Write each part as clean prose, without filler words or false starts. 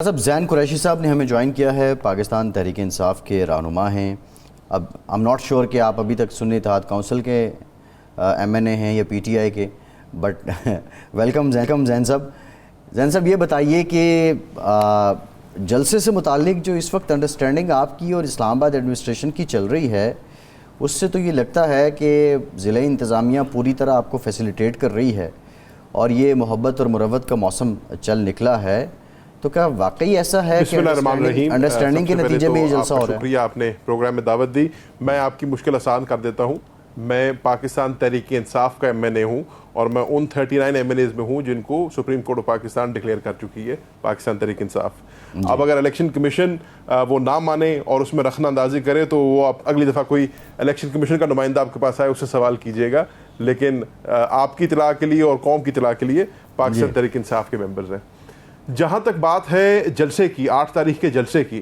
صاحب زین قریشی صاحب نے ہمیں جوائن کیا ہے، پاکستان تحریک انصاف کے رہنما ہیں۔ اب I'm not sure کہ آپ ابھی تک سنی اتحاد کونسل کے ایم این اے ہیں یا پی ٹی آئی کے، بٹ ویلکم زین صاحب۔ زین صاحب یہ بتائیے کہ جلسے سے متعلق جو اس وقت انڈرسٹینڈنگ آپ کی اور اسلام آباد ایڈمنسٹریشن کی چل رہی ہے، اس سے تو یہ لگتا ہے کہ ضلعی انتظامیہ پوری طرح آپ کو فیسیلیٹیٹ کر رہی ہے اور یہ محبت اور مروت کا موسم چل نکلا ہے، تو کیا واقعی ایسا ہے کہ انڈرسٹینڈنگ کے نتیجے میں یہ جلسہ ہو رہا ہے؟ شکریہ، آپ نے پروگرام میں دعوت دی۔ میں آپ کی مشکل آسان کر دیتا ہوں۔ میں پاکستان تحریک انصاف کا ایم این اے ہوں اور میں ان 39 ایم این ایز میں ہوں جن کو supreme court of Pakistan declare کر چکی ہے پاکستان تحریک انصاف۔ اب اگر الیکشن کمیشن وہ نہ مانے اور اس میں رخنہ اندازی کرے تو وہ آپ اگلی دفعہ کوئی الیکشن کمیشن کا نمائندہ آپ کے پاس آئے اس سے سوال کیجیے گا، لیکن آپ کی اطلاع کے لیے اور قوم کی اطلاع کے لیے پاکستان تحریک انصاف کے ممبرز ہیں۔ جہاں تک بات ہے جلسے کی، 8 تاریخ کے جلسے کی،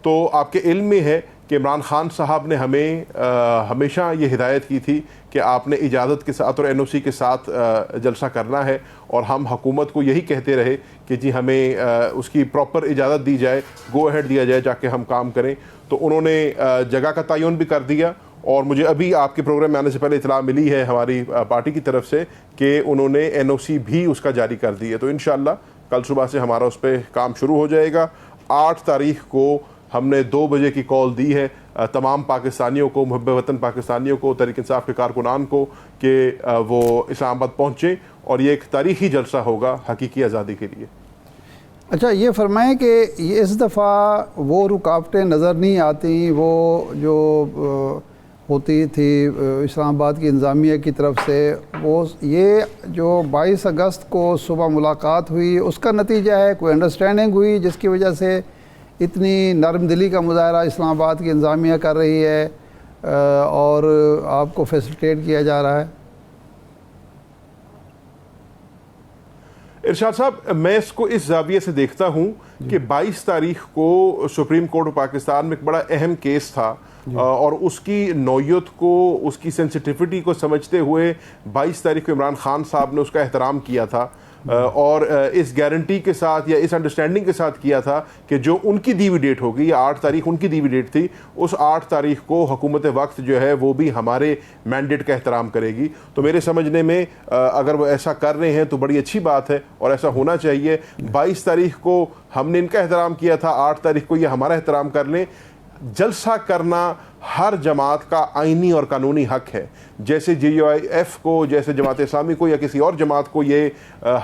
تو آپ کے علم میں ہے کہ عمران خان صاحب نے ہمیں ہمیشہ یہ ہدایت کی تھی کہ آپ نے اجازت کے ساتھ اور این او سی کے ساتھ جلسہ کرنا ہے، اور ہم حکومت کو یہی کہتے رہے کہ جی ہمیں اس کی پراپر اجازت دی جائے، گو اہیڈ دیا جائے جا کے ہم کام کریں۔ تو انہوں نے جگہ کا تعین بھی کر دیا، اور مجھے ابھی آپ کے پروگرام میں آنے سے پہلے اطلاع ملی ہے ہماری پارٹی کی طرف سے کہ انہوں نے این او سی بھی اس کا جاری کر دی ہے۔ تو انشاءاللہ کل صبح سے ہمارا اس پہ کام شروع ہو جائے گا۔ 8 تاریخ کو ہم نے 2 بجے کی کال دی ہے تمام پاکستانیوں کو، محب وطن پاکستانیوں کو، تحریک انصاف کے کارکنان کو، کہ وہ اسلام آباد پہنچیں، اور یہ ایک تاریخی جلسہ ہوگا حقیقی آزادی کے لیے۔ اچھا یہ فرمائیں کہ اس دفعہ وہ رکاوٹیں نظر نہیں آتی وہ جو ہوتی تھی اسلام آباد کی انتظامیہ کی طرف سے، وہ یہ جو 22 اگست کو صبح ملاقات ہوئی اس کا نتیجہ ہے؟ کوئی انڈرسٹینڈنگ ہوئی جس کی وجہ سے اتنی نرم دلی کا مظاہرہ اسلام آباد کی انتظامیہ کر رہی ہے اور آپ کو فیسیلیٹیٹ کیا جا رہا ہے؟ ارشاد صاحب، میں اس کو اس زاویے سے دیکھتا ہوں کہ 22 تاریخ کو سپریم کورٹ آف پاکستان میں ایک بڑا اہم کیس تھا، اور اس کی نوعیت کو، اس کی سینسٹیوٹی کو سمجھتے ہوئے 22 تاریخ کو عمران خان صاحب نے اس کا احترام کیا تھا، اور اس گارنٹی کے ساتھ یا اس انڈرسٹینڈنگ کے ساتھ کیا تھا کہ جو ان کی دی ہوئی ڈیٹ ہوگی، یا 8 تاریخ ان کی دی ہوئی ڈیٹ تھی، اس 8 تاریخ کو حکومت وقت جو ہے وہ بھی ہمارے مینڈیٹ کا احترام کرے گی۔ تو میرے سمجھنے میں اگر وہ ایسا کر رہے ہیں تو بڑی اچھی بات ہے اور ایسا ہونا چاہیے۔ 22 تاریخ کو ہم نے ان کا احترام کیا تھا، 8 تاریخ کو یہ ہمارا احترام کر لیں۔ جلسہ کرنا ہر جماعت کا آئینی اور قانونی حق ہے، جیسے جے یو آئی ایف کو، جیسے جماعت اسلامی کو یا کسی اور جماعت کو یہ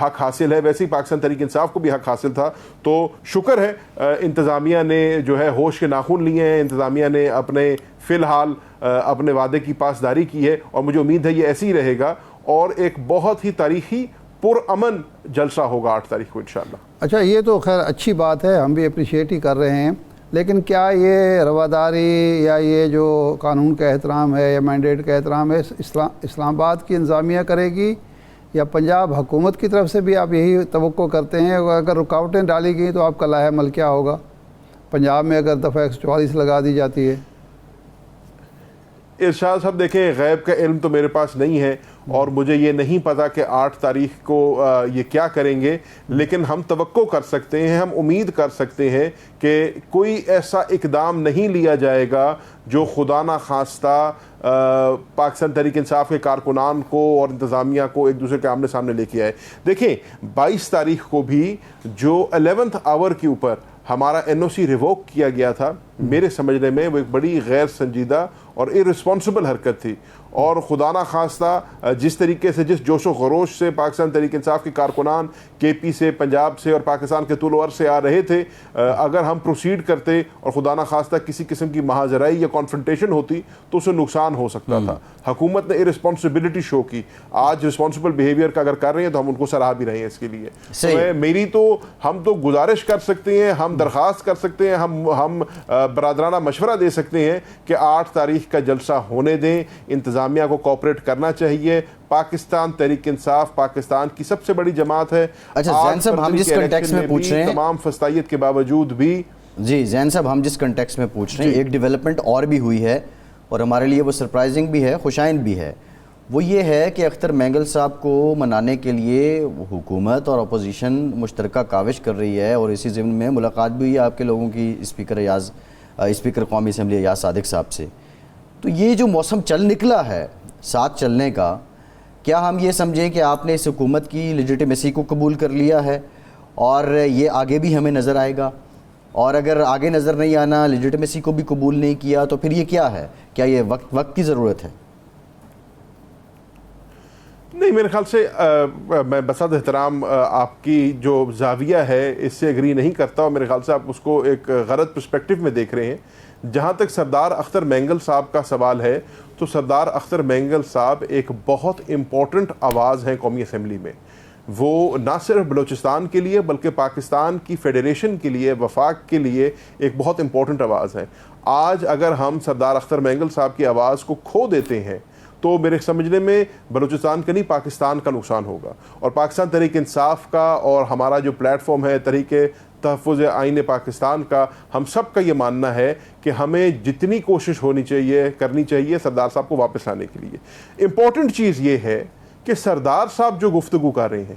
حق حاصل ہے، ویسے ہی پاکستان تحریک انصاف کو بھی حق حاصل تھا۔ تو شکر ہے انتظامیہ نے جو ہے ہوش کے ناخن لیے ہیں، انتظامیہ نے اپنے فی الحال اپنے وعدے کی پاسداری کی ہے، اور مجھے امید ہے یہ ایسے ہی رہے گا، اور ایک بہت ہی تاریخی پرامن جلسہ ہوگا 8 تاریخ کو انشاءاللہ۔ اچھا یہ تو خیر اچھی بات ہے، ہم بھی اپریشیٹ ہی کر رہے ہیں، لیکن کیا یہ رواداری یا یہ جو قانون کا احترام ہے یا مینڈیٹ کا احترام ہے اسلام آباد کی انتظامیہ کرے گی، یا پنجاب حکومت کی طرف سے بھی آپ یہی توقع کرتے ہیں؟ اگر رکاوٹیں ڈالی گئیں تو آپ کا لاہ عمل کیا ہوگا پنجاب میں اگر دفعہ 144 لگا دی جاتی ہے؟ ارشاد صاحب دیکھیں، غیب کا علم تو میرے پاس نہیں ہے، اور مجھے یہ نہیں پتا کہ 8 تاریخ کو یہ کیا کریں گے، لیکن ہم توقع کر سکتے ہیں، ہم امید کر سکتے ہیں کہ کوئی ایسا اقدام نہیں لیا جائے گا جو خدا نہ خواستہ پاکستان تحریک انصاف کے کارکنان کو اور انتظامیہ کو ایک دوسرے کے آمنے سامنے لے کے آئے۔ دیکھیں 22 تاریخ کو بھی جو 11th آور کے اوپر ہمارا این او سی ریووک کیا گیا تھا، میرے سمجھنے میں وہ ایک بڑی غیر سنجیدہ اور ارسپانسبل حرکت تھی، اور خدا نہ خواستہ جس طریقے سے، جس جوش و خروش سے پاکستان تحریک انصاف کے کارکنان کے پی سے، پنجاب سے اور پاکستان کے طول و عرض سے آ رہے تھے، اگر ہم پروسیڈ کرتے اور خدا نہ خواستہ کسی قسم کی مہاجرائی یا کانفرنٹیشن ہوتی تو اسے نقصان ہو سکتا تھا۔ حکومت نے ارسپانسبلٹی شو کی، آج رسپانسبل بیہیویئر کا اگر کر رہے ہیں تو ہم ان کو سراہ بھی رہے ہیں اس کے لیے۔ میری تو ہم تو گزارش کر سکتے ہیں، ہم درخواست کر سکتے ہیں، ہم برادرانہ مشورہ دے سکتے ہیں کہ 8 تاریخ کا جلسہ ہونے دیں، انتظامیہ کو کوآپریٹ کرنا چاہیے۔ پاکستان تحریک انصاف پاکستان کی سب سے بڑی جماعت ہے۔ اچھا زین صاحب، ہم جس کنٹیکسٹ میں پوچھ رہے ہیں، تمام فسطائیت کے باوجود بھی، جی زین صاحب ہم جس کنٹیکسٹ میں پوچھ رہے ہیں، ایک ڈیولپمنٹ اور بھی ہوئی ہے اور ہمارے لیے وہ سرپرائزنگ بھی ہے، خوشائند بھی ہے، وہ یہ ہے کہ اختر مینگل صاحب کو منانے کے لیے حکومت اور اپوزیشن مشترکہ کاوش کر رہی ہے، اور اسی ضمن میں ملاقات بھی ہوئی ہے آپ کے لوگوں کی اسپیکر قومی اسمبلی ایاز صادق صاحب سے. تو یہ جو موسم چل نکلا ہے ساتھ چلنے کا، کیا ہم یہ سمجھیں کہ آپ نے اس حکومت کی لیجیٹیمیسی کو قبول کر لیا ہے اور یہ آگے بھی ہمیں نظر آئے گا؟ اور اگر آگے نظر نہیں آنا، لیجیٹیمیسی کو بھی قبول نہیں کیا، تو پھر یہ کیا ہے؟ کیا یہ وقت کی ضرورت ہے؟ نہیں، میرے خیال سے میں بصد احترام آپ کی جو زاویہ ہے اس سے اگری نہیں کرتا، اور میرے خیال سے آپ اس کو ایک غلط پرسپیکٹو میں دیکھ رہے ہیں. جہاں تک سردار اختر مینگل صاحب کا سوال ہے تو سردار اختر مینگل صاحب ایک بہت امپورٹنٹ آواز ہیں قومی اسمبلی میں. وہ نہ صرف بلوچستان کے لیے بلکہ پاکستان کی فیڈریشن کے لیے، وفاق کے لیے ایک بہت امپورٹنٹ آواز ہے. آج اگر ہم سردار اختر مینگل صاحب کی آواز کو کھو دیتے ہیں تو میرے سمجھنے میں بلوچستان کا نہیں پاکستان کا نقصان ہوگا. اور پاکستان تحریک انصاف کا اور ہمارا جو پلیٹ فارم ہے تحریک تحفظ آئین پاکستان کا، ہم سب کا یہ ماننا ہے کہ ہمیں جتنی کوشش کرنی چاہیے سردار صاحب کو واپس لانے کے لیے. امپورٹنٹ چیز یہ ہے کہ سردار صاحب جو گفتگو کر رہے ہیں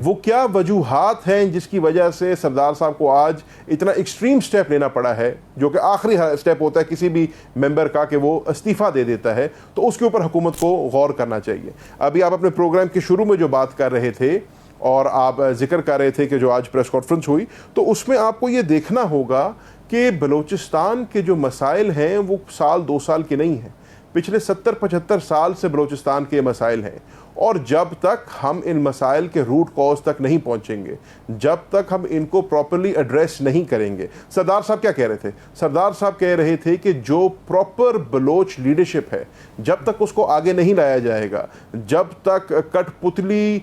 وہ کیا وجوہات ہیں جس کی وجہ سے سردار صاحب کو آج اتنا ایکسٹریم سٹیپ لینا پڑا ہے، جو کہ آخری سٹیپ ہوتا ہے کسی بھی ممبر کا کہ وہ استعفیٰ دے دیتا ہے. تو اس کے اوپر حکومت کو غور کرنا چاہیے. ابھی آپ اپنے پروگرام کے شروع میں جو بات کر رہے تھے اور آپ ذکر کر رہے تھے کہ جو آج پریس کانفرنس ہوئی، تو اس میں آپ کو یہ دیکھنا ہوگا کہ بلوچستان کے جو مسائل ہیں وہ سال 2 سال کے نہیں ہیں، پچھلے 70-75 سال سے بلوچستان کے مسائل ہیں. اور جب تک ہم ان مسائل کے روٹ کاز تک نہیں پہنچیں گے، جب تک ہم ان کو پراپرلی ایڈریس نہیں کریں گے. سردار صاحب کیا کہہ رہے تھے؟ سردار صاحب کہہ رہے تھے کہ جو پراپر بلوچ لیڈرشپ ہے جب تک اس کو آگے نہیں لایا جائے گا، جب تک کٹ پتلی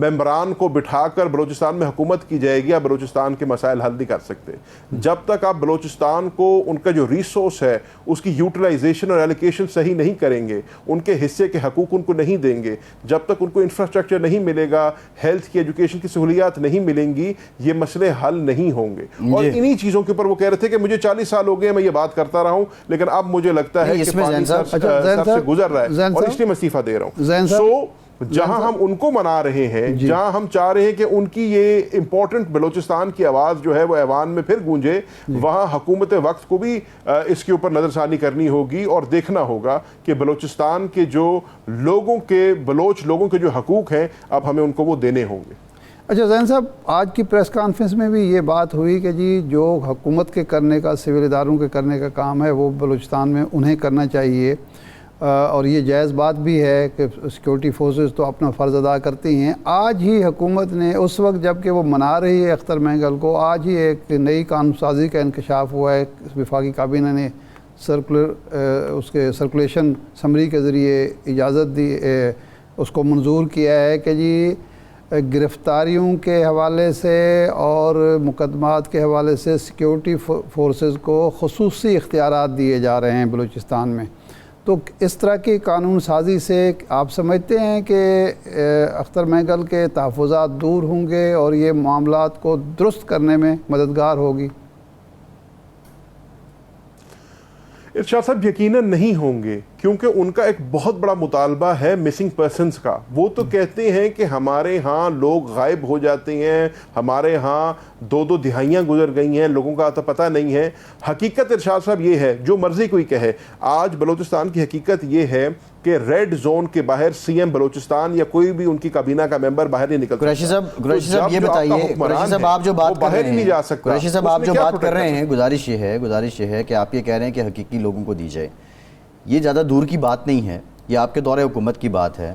ممبران کو بٹھا کر بلوچستان میں حکومت کی جائے گی، آپ بلوچستان کے مسائل حل نہیں کر سکتے. جب تک آپ بلوچستان کو ان کا جو ریسورس ہے اس کی یوٹیلائزیشن اور ایلوکیشن صحیح نہیں کریں گے، ان کے حصے کے حقوق ان کو نہیں دیں گے، جب تک ان کو انفراسٹرکچر نہیں ملے گا، ہیلتھ کی، ایجوکیشن کی سہولیات نہیں ملیں گی، یہ مسئلے حل نہیں ہوں گے. اور انہی چیزوں کے اوپر وہ کہہ رہے تھے کہ مجھے 40 سال ہو گئے میں یہ بات کرتا رہا ہوں، لیکن اب مجھے لگتا ہے کہ پانی سر سے گزر رہا ہے اور اس لیے میں استعفیٰ دے رہا ہوں. سو جہاں ہم ان کو منا رہے ہیں، جہاں ہم چاہ رہے ہیں کہ ان کی یہ امپورٹنٹ بلوچستان کی آواز جو ہے وہ ایوان میں پھر گونجے، وہاں حکومت وقت کو بھی اس کے اوپر نظر ثانی کرنی ہوگی اور دیکھنا ہوگا کہ بلوچستان کے جو بلوچ لوگوں کے جو حقوق ہیں اب ہمیں ان کو وہ دینے ہوں گے. اچھا زین صاحب، آج کی پریس کانفرنس میں بھی یہ بات ہوئی کہ جی جو حکومت کے کرنے کا، سول اداروں کے کرنے کا کام ہے وہ بلوچستان میں انہیں کرنا چاہیے، اور یہ جائز بات بھی ہے کہ سیکورٹی فورسز تو اپنا فرض ادا کرتی ہیں. آج ہی حکومت نے اس وقت جب کہ وہ منا رہی ہے اختر مینگل کو، آج ہی ایک نئی قانون سازی کا انکشاف ہوا ہے. وفاقی کابینہ نے اس کے سرکولیشن سمری کے ذریعے اجازت دی، اس کو منظور کیا ہے کہ جی گرفتاریوں کے حوالے سے اور مقدمات کے حوالے سے سیکیورٹی فورسز کو خصوصی اختیارات دیے جا رہے ہیں بلوچستان میں. تو اس طرح کی قانون سازی سے آپ سمجھتے ہیں کہ اختر مینگل کے تحفظات دور ہوں گے اور یہ معاملات کو درست کرنے میں مددگار ہوگی؟ ارشاد صاحب یقیناً نہیں ہوں گے، کیونکہ ان کا ایک بہت بڑا مطالبہ ہے مسنگ پرسنز کا. وہ تو کہتے ہیں کہ ہمارے ہاں لوگ غائب ہو جاتے ہیں، ہمارے ہاں 2 دہائیاں گزر گئی ہیں، لوگوں کا تو پتہ نہیں ہے. حقیقت ارشاد صاحب یہ ہے، جو مرضی کوئی کہے، آج بلوچستان کی حقیقت یہ ہے کہ ریڈ زون کے باہر سی ایم بلوچستان یا کوئی بھی ان کی کابینہ کا ممبر باہر نہیں نکل سکتا. قریشی صاحب یہ بتائیے، قریشی صاحب آپ جو بات کر رہے ہیں، قریشی صاحب آپ جو بات کر رہے ہیں، گزارش یہ ہے کہ آپ یہ کہہ رہے ہیں کہ حقیقی لوگوں کو دی جائے. یہ زیادہ دور کی بات نہیں ہے، یہ آپ کے دور حکومت کی بات ہے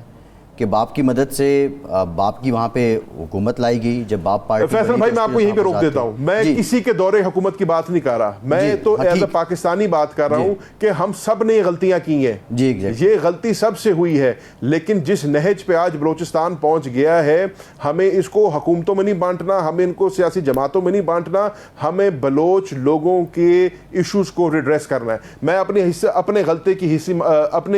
کہ باپ کی مدد سے باپ کی وہاں پہ حکومت لائی گئی. جب باپ پارٹی، فیصل بھائی میں آپ کو یہیں پہ روک دیتا ہوں، میں کسی کے دور حکومت کی بات نہیں کر رہا، میں تو ایز اے پاکستانی بات کر رہا ہوں کہ ہم سب نے غلطیاں کی ہیں، یہ غلطی سب سے ہوئی ہے. لیکن جس نہج پہ آج بلوچستان پہنچ گیا ہے، ہمیں اس کو حکومتوں میں نہیں بانٹنا، ہمیں ان کو سیاسی جماعتوں میں نہیں بانٹنا، ہمیں بلوچ لوگوں کے ایشوز کو ریڈریس کرنا ہے. میں اپنے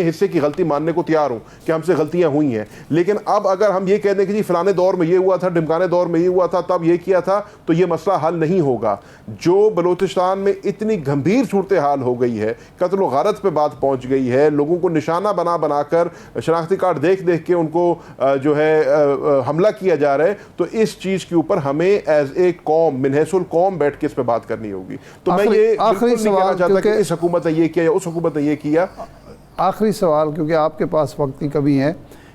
حصے کی غلطی ماننے کو تیار ہوں کہ ہم سے غلطیاں ہوئی ہیں. لیکن اب اگر ہم یہ کہہ دیں کہ جی فلانے دور میں یہ ہوا تھا، ڈمکانے دور میں یہ ہوا تھا، تب یہ کیا تھا، تو یہ مسئلہ حل نہیں ہوگا. جو بلوچستان میں اتنی گھمبیر صورتحال ہو گئی ہے، قتل و غارت پہ بات پہنچ گئی ہے، لوگوں کو نشانہ بنا کر شناختی کارڈ دیکھ کے ان کو جو ہے حملہ کیا جا رہا ہے، تو اس چیز کے اوپر ہمیں ایز اے قوم، من حیث القوم بیٹھ کے اس پہ بات کرنی ہوگی. تو میں یہ بالکل نہیں کہنا چاہتا کہ اس حکومت نے یہ کیا یا اس حکومت نے یہ کیا. آخری سوال، کیونکہ آپ کے پاس وقت کی کمی ہے،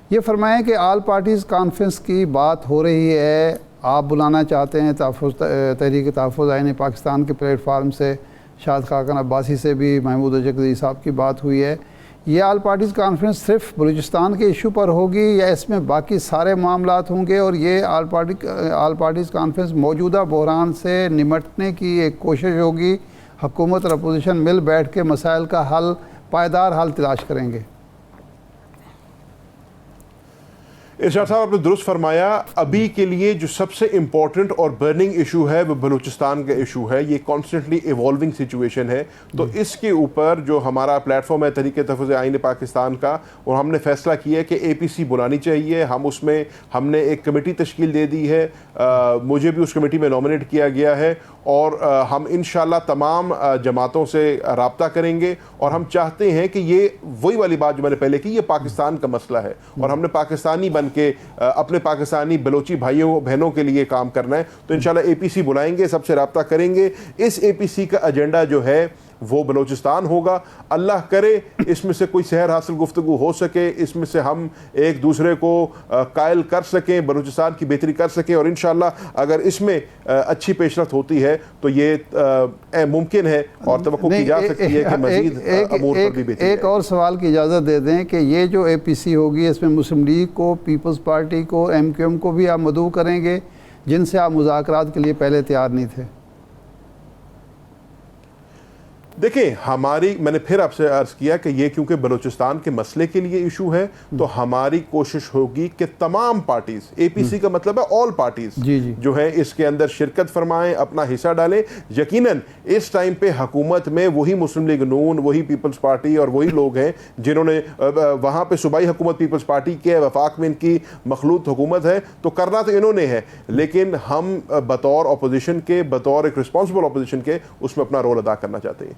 یہ فرمائیں کہ آل پارٹیز کانفرنس کی بات ہو رہی ہے، آپ بلانا چاہتے ہیں تحریک تحفظ آئین پاکستان کے پلیٹ فارم سے، شاہد خاقان عباسی سے بھی محمود اجگری صاحب کی بات ہوئی ہے. یہ آل پارٹیز کانفرنس صرف بلوچستان کے ایشو پر ہوگی یا اس میں باقی سارے معاملات ہوں گے؟ اور یہ آل پارٹیز کانفرنس موجودہ بحران سے نمٹنے کی ایک کوشش ہوگی، حکومت اور اپوزیشن مل بیٹھ کے مسائل کا حل، پائیدار حل تلاش کریں گے؟ ارشاد صاحب آپ نے درست فرمایا. ابھی کے لیے جو سب سے امپورٹنٹ اور برننگ ایشو ہے وہ بلوچستان کا ایشو ہے. یہ کانسٹنٹلی ایوالونگ سچویشن ہے. تو اس کے اوپر جو ہمارا پلیٹ فارم ہے تحریک تحفظ آئین پاکستان کا، اور ہم نے فیصلہ کیا ہے کہ اے پی سی بلانی چاہیے. ہم نے ایک کمیٹی تشکیل دے دی ہے، مجھے بھی اس کمیٹی میں نامنیٹ کیا گیا ہے، اور ہم انشاءاللہ تمام جماعتوں سے رابطہ کریں گے. اور ہم چاہتے ہیں کہ یہ وہی والی بات جو میں نے پہلے کی، یہ پاکستان کا مسئلہ ہے اور ہم نے پاکستانی بن کے اپنے پاکستانی بلوچی بھائیوں بہنوں کے لیے کام کرنا ہے. تو انشاءاللہ اے پی سی بلائیں گے، سب سے رابطہ کریں گے. اس اے پی سی کا ایجنڈا جو ہے وہ بلوچستان ہوگا. اللہ کرے اس میں سے کوئی سحر حاصل گفتگو ہو سکے، اس میں سے ہم ایک دوسرے کو قائل کر سکیں، بلوچستان کی بہتری کر سکیں. اور انشاءاللہ اگر اس میں اچھی پیش رفت ہوتی ہے تو یہ ممکن ہے اور توقع کی جا سکتی ہے کہ مزید امور پر بھی بہتری. ایک اور سوال کی اجازت دے دیں کہ یہ جو اے پی سی ہوگی، اس میں مسلم لیگ کو، پیپلز پارٹی کو، ایم کیو ایم کو بھی آپ مدعو کریں گے جن سے آپ مذاکرات کے لیے پہلے تیار نہیں تھے؟ دیکھیں، میں نے پھر آپ سے عرض کیا کہ یہ کیونکہ بلوچستان کے مسئلے کے لیے ایشو ہے، تو ہماری کوشش ہوگی کہ تمام پارٹیز، اے پی سی کا مطلب ہے آل پارٹیز جو ہیں، اس کے اندر شرکت فرمائیں، اپنا حصہ ڈالیں. یقیناً اس ٹائم پہ حکومت میں وہی مسلم لیگ نون، وہی پیپلز پارٹی اور وہی لوگ ہیں جنہوں نے وہاں پہ صوبائی حکومت پیپلز پارٹی کے وفاق میں ان کی مخلوط حکومت ہے، تو کرنا تو انہوں نے ہے. لیکن ہم بطور اپوزیشن کے، بطور ایک رسپانسبل اپوزیشن کے، اس میں اپنا رول ادا کرنا چاہتے ہیں.